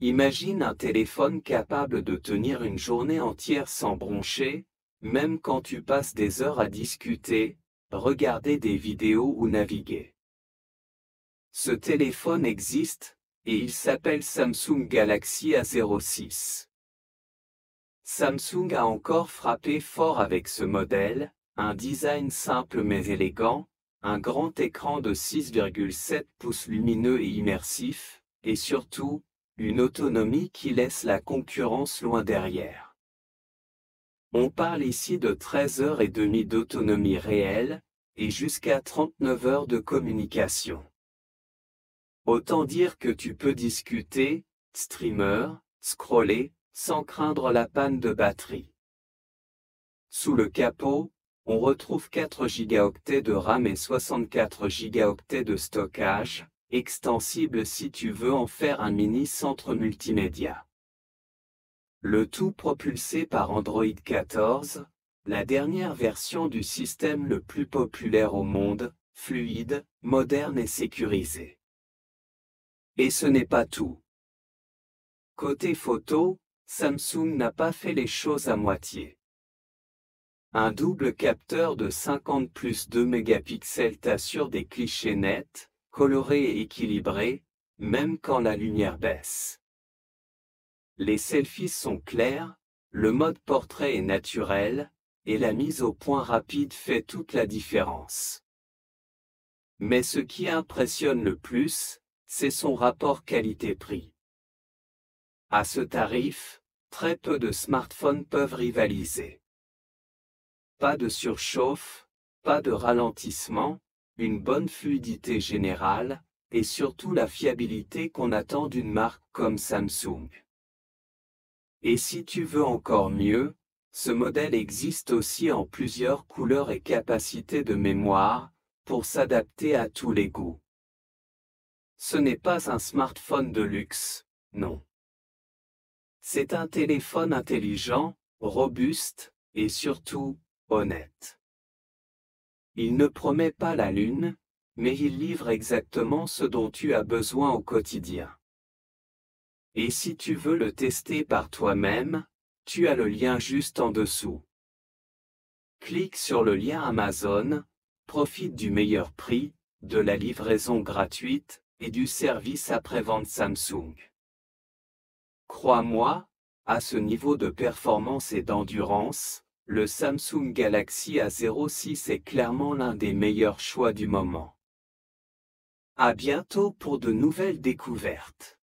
Imagine un téléphone capable de tenir une journée entière sans broncher, même quand tu passes des heures à discuter, regarder des vidéos ou naviguer. Ce téléphone existe, et il s'appelle Samsung Galaxy A06. Samsung a encore frappé fort avec ce modèle, un design simple mais élégant, un grand écran de 6,7 pouces lumineux et immersif, et surtout, une autonomie qui laisse la concurrence loin derrière. On parle ici de 13h30 d'autonomie réelle, et jusqu'à 39 heures de communication. Autant dire que tu peux discuter, streamer, scroller, sans craindre la panne de batterie. Sous le capot, on retrouve 4 Go de RAM et 64 Go de stockage, extensible si tu veux en faire un mini centre multimédia. Le tout propulsé par Android 14, la dernière version du système le plus populaire au monde, fluide, moderne et sécurisé. Et ce n'est pas tout. Côté photo, Samsung n'a pas fait les choses à moitié. Un double capteur de 50 plus 2 mégapixels t'assure des clichés nets, colorés et équilibrés, même quand la lumière baisse. Les selfies sont clairs, le mode portrait est naturel, et la mise au point rapide fait toute la différence. Mais ce qui impressionne le plus, c'est son rapport qualité-prix. À ce tarif, très peu de smartphones peuvent rivaliser. Pas de surchauffe, pas de ralentissement, une bonne fluidité générale, et surtout la fiabilité qu'on attend d'une marque comme Samsung. Et si tu veux encore mieux, ce modèle existe aussi en plusieurs couleurs et capacités de mémoire, pour s'adapter à tous les goûts. Ce n'est pas un smartphone de luxe, non. C'est un téléphone intelligent, robuste, et surtout, honnête. Il ne promet pas la lune, mais il livre exactement ce dont tu as besoin au quotidien. Et si tu veux le tester par toi-même, tu as le lien juste en dessous. Clique sur le lien Amazon, profite du meilleur prix, de la livraison gratuite, et du service après-vente Samsung. Crois-moi, à ce niveau de performance et d'endurance, le Samsung Galaxy A06 est clairement l'un des meilleurs choix du moment. À bientôt pour de nouvelles découvertes.